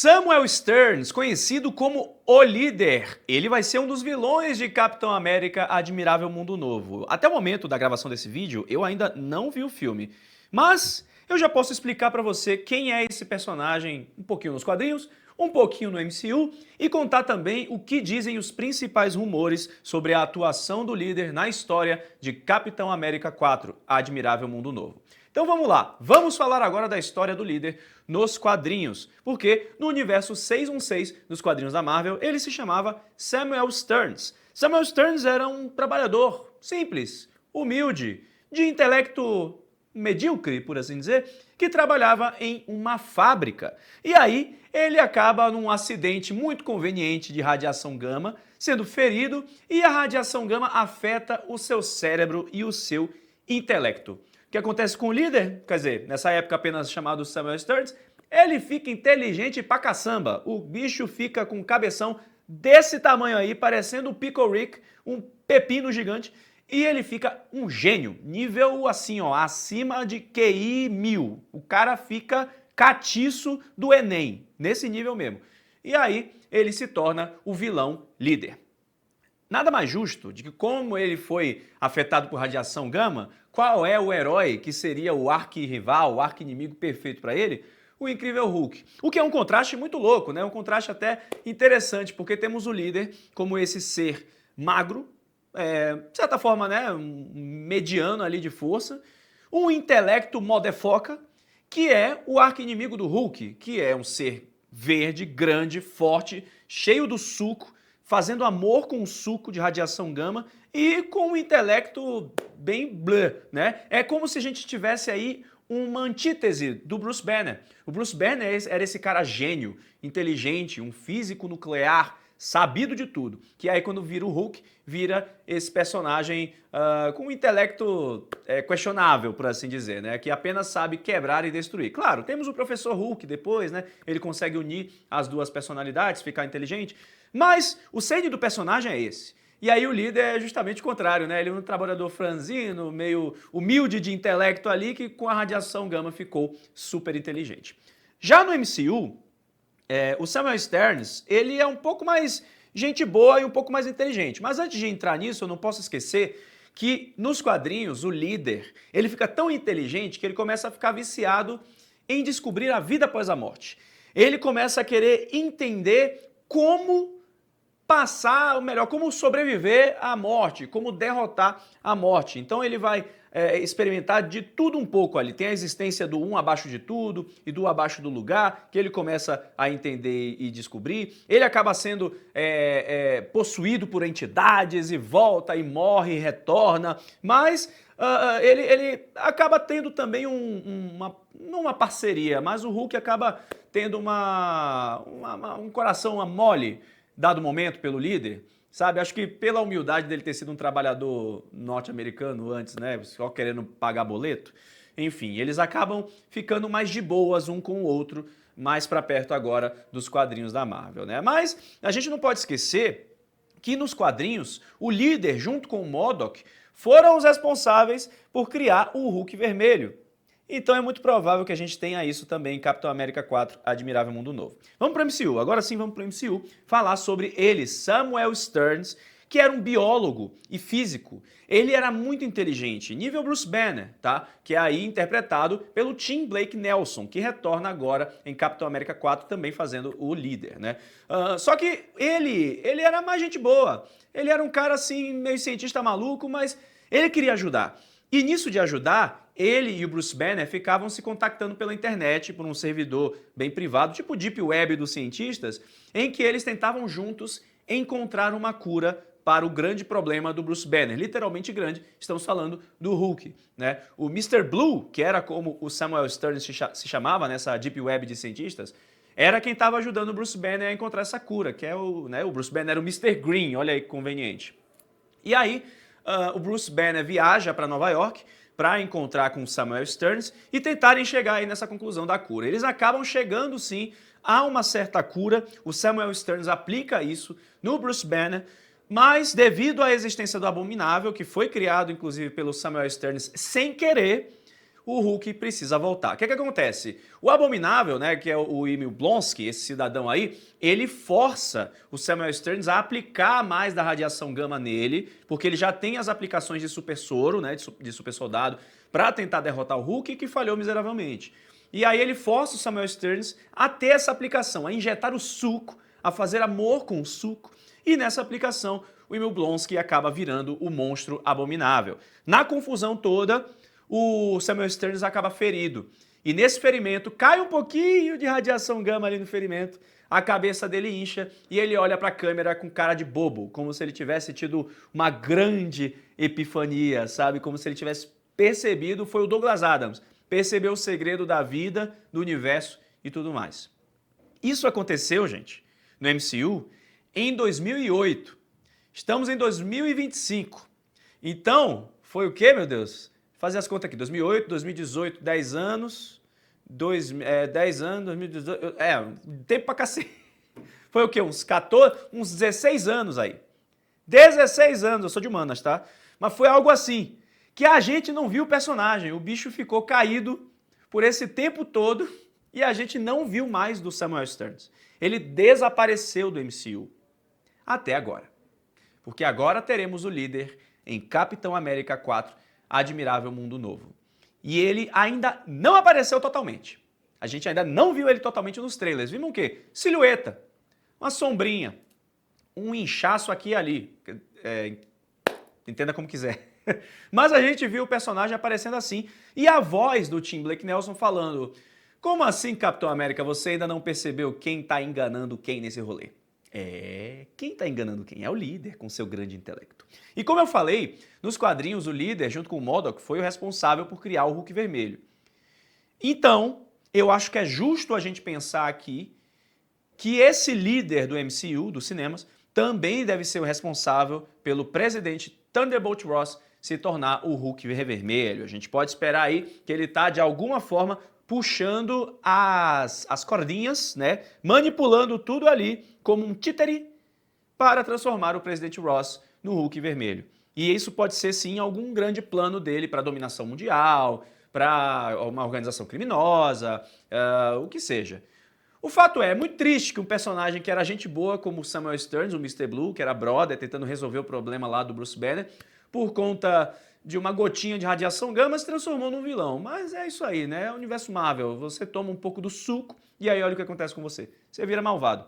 Samuel Stearns, conhecido como o Líder, ele vai ser um dos vilões de Capitão América Admirável Mundo Novo. Até o momento da gravação desse vídeo, eu ainda não vi o filme, mas eu já posso explicar pra você quem é esse personagem um pouquinho nos quadrinhos, um pouquinho no MCU e contar também o que dizem os principais rumores sobre a atuação do Líder na história de Capitão América 4, Admirável Mundo Novo. Então vamos lá, vamos falar agora da história do Líder nos quadrinhos, porque no universo 616 dos quadrinhos da Marvel, ele se chamava Samuel Stearns. Samuel Stearns era um trabalhador simples, humilde, de intelecto medíocre, por assim dizer, que trabalhava em uma fábrica. E aí ele acaba num acidente muito conveniente de radiação gama, sendo ferido, e a radiação gama afeta o seu cérebro e o seu intelecto. O que acontece com o Líder? Quer dizer, nessa época apenas chamado Samuel Stearns, ele fica inteligente pra caçamba. O bicho fica com um cabeção desse tamanho aí, parecendo o Pickle Rick, um pepino gigante, e ele fica um gênio, nível assim, ó, acima de QI 1000. O cara fica catiço do Enem, nesse nível mesmo. E aí ele se torna o vilão Líder. Nada mais justo de que, como ele foi afetado por radiação gama, qual é o herói que seria o arqui-rival, o arqui-inimigo perfeito para ele? O Incrível Hulk. O que é um contraste muito louco, né? Um contraste até interessante, porque temos o Líder como esse ser magro, de certa forma, né, um mediano ali de força, um intelecto motherfucker, que é o arqui-inimigo do Hulk, que é um ser verde, grande, forte, cheio do suco, fazendo amor com o suco de radiação gama e com um intelecto bem blá, né? É como se a gente tivesse aí uma antítese do Bruce Banner. O Bruce Banner era esse cara gênio, inteligente, um físico nuclear, sabido de tudo, que aí quando vira o Hulk, vira esse personagem com um intelecto questionável, por assim dizer, né? Que apenas sabe quebrar e destruir. Claro, temos o Professor Hulk depois, né? Ele consegue unir as duas personalidades, ficar inteligente, mas o cerne do personagem é esse. E aí o Líder é justamente o contrário, né? Ele é um trabalhador franzino, meio humilde de intelecto ali, que com a radiação gama ficou super inteligente. Já no MCU, o Samuel Stearns, ele é um pouco mais gente boa e um pouco mais inteligente. Mas antes de entrar nisso, eu não posso esquecer que nos quadrinhos, o Líder, ele fica tão inteligente que ele começa a ficar viciado em descobrir a vida após a morte. Ele começa a querer entender como passar, ou melhor, como sobreviver à morte, como derrotar a morte. Então ele vai experimentar de tudo um pouco ali. Tem a existência do um abaixo de tudo e do abaixo do lugar, que ele começa a entender e descobrir. Ele acaba sendo possuído por entidades e volta e morre e retorna, mas ele acaba tendo também não uma parceria, mas o Hulk acaba tendo um coração mole, dado momento pelo Líder, sabe? Acho que pela humildade dele ter sido um trabalhador norte-americano antes, né? Só querendo pagar boleto. Enfim, eles acabam ficando mais de boas um com o outro, mais pra perto agora dos quadrinhos da Marvel, né? Mas a gente não pode esquecer que nos quadrinhos, o Líder, junto com o MODOK, foram os responsáveis por criar o Hulk vermelho. Então é muito provável que a gente tenha isso também em Capitão América 4, Admirável Mundo Novo. Vamos para o MCU, agora sim vamos para o MCU falar sobre ele, Samuel Stearns, que era um biólogo e físico. Ele era muito inteligente, nível Bruce Banner, tá? Que é aí interpretado pelo Tim Blake Nelson, que retorna agora em Capitão América 4, também fazendo o Líder, né? Só que ele era mais gente boa. Ele era um cara assim, meio cientista maluco, mas ele queria ajudar. E nisso de ajudar, ele e o Bruce Banner ficavam se contactando pela internet por um servidor bem privado, tipo o Deep Web dos cientistas, em que eles tentavam juntos encontrar uma cura para o grande problema do Bruce Banner. Literalmente grande, estamos falando do Hulk, né? O Mr. Blue, que era como o Samuel Stearns se chamava nessa Deep Web de cientistas, era quem estava ajudando o Bruce Banner a encontrar essa cura, que é o Bruce Banner era o Mr. Green, olha aí que conveniente. E aí, o Bruce Banner viaja para Nova York para encontrar com o Samuel Stearns e tentarem chegar aí nessa conclusão da cura. Eles acabam chegando sim a uma certa cura, o Samuel Stearns aplica isso no Bruce Banner, mas devido à existência do Abominável, que foi criado inclusive pelo Samuel Stearns sem querer, o Hulk precisa voltar. O que acontece? O Abominável, né, que é o Emil Blonsky, esse cidadão aí, ele força o Samuel Stearns a aplicar mais da radiação gama nele, porque ele já tem as aplicações de super soro, né, de super soldado, para tentar derrotar o Hulk, que falhou miseravelmente. E aí ele força o Samuel Stearns a ter essa aplicação, a injetar o suco, a fazer amor com o suco, e nessa aplicação o Emil Blonsky acaba virando o monstro abominável. Na confusão toda, o Samuel Stearns acaba ferido. E nesse ferimento, cai um pouquinho de radiação gama ali no ferimento, a cabeça dele incha e ele olha para a câmera com cara de bobo, como se ele tivesse tido uma grande epifania, sabe? Como se ele tivesse percebido, foi o Douglas Adams, percebeu o segredo da vida, do universo e tudo mais. Isso aconteceu, gente, no MCU em 2008. Estamos em 2025. Então, foi o quê, meu Deus? Fazer as contas aqui, 2008, 2018, 10 anos, 10 anos, 2018, tempo pra cacete. Foi o quê? Uns 14, uns 16 anos aí. 16 anos, eu sou de humanas, tá? Mas foi algo assim, que a gente não viu o personagem, o bicho ficou caído por esse tempo todo e a gente não viu mais do Samuel Stearns. Ele desapareceu do MCU. Até agora. Porque agora teremos o líder em Capitão América 4, Admirável Mundo Novo. E ele ainda não apareceu totalmente. A gente ainda não viu ele totalmente nos trailers. Vimos o quê? Silhueta, uma sombrinha, um inchaço aqui e ali. Entenda como quiser. Mas a gente viu o personagem aparecendo assim. E a voz do Tim Blake Nelson falando: como assim, Capitão América, você ainda não percebeu quem tá enganando quem nesse rolê? Quem tá enganando quem? É o líder, com seu grande intelecto. E como eu falei, nos quadrinhos o líder, junto com o MODOK, foi o responsável por criar o Hulk vermelho. Então, eu acho que é justo a gente pensar aqui que esse líder do MCU, dos cinemas, também deve ser o responsável pelo presidente Thunderbolt Ross se tornar o Hulk vermelho. A gente pode esperar aí que ele tá, de alguma forma, puxando as cordinhas, né? Manipulando tudo ali como um títere para transformar o presidente Ross no Hulk vermelho. E isso pode ser, sim, algum grande plano dele para a dominação mundial, para uma organização criminosa, o que seja. O fato é muito triste que um personagem que era gente boa, como o Samuel Stearns, o Mr. Blue, que era brother, tentando resolver o problema lá do Bruce Banner, por conta de uma gotinha de radiação gama, se transformou num vilão. Mas é isso aí, né? É o universo Marvel. Você toma um pouco do suco e aí olha o que acontece com você. Você vira malvado.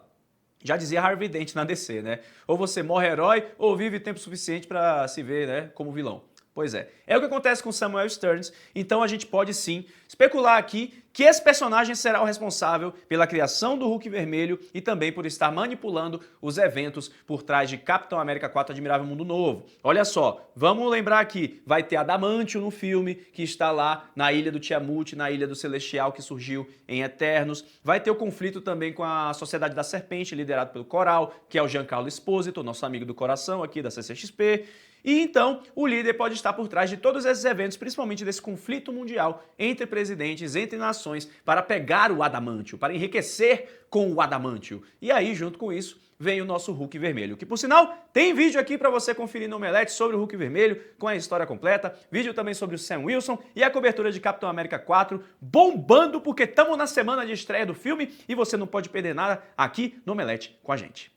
Já dizia Harvey Dent na DC, né? Ou você morre herói ou vive tempo suficiente para se ver, né, como vilão. Pois é. É o que acontece com Samuel Stearns, então a gente pode sim especular aqui que esse personagem será o responsável pela criação do Hulk vermelho e também por estar manipulando os eventos por trás de Capitão América 4 Admirável Mundo Novo. Olha só, vamos lembrar aqui, vai ter Adamantio no filme, que está lá na Ilha do Tiamut, na Ilha do Celestial, que surgiu em Eternos. Vai ter o conflito também com a Sociedade da Serpente, liderado pelo Coral, que é o Giancarlo Esposito, nosso amigo do coração aqui da CCXP. E então, o líder pode estar por trás de todos esses eventos, principalmente desse conflito mundial entre presidentes, entre nações, para pegar o Adamantio, para enriquecer com o Adamantio. E aí, junto com isso, vem o nosso Hulk vermelho, que por sinal, tem vídeo aqui para você conferir no Omelete sobre o Hulk vermelho, com a história completa, vídeo também sobre o Sam Wilson e a cobertura de Capitão América 4, bombando porque estamos na semana de estreia do filme e você não pode perder nada aqui no Omelete com a gente.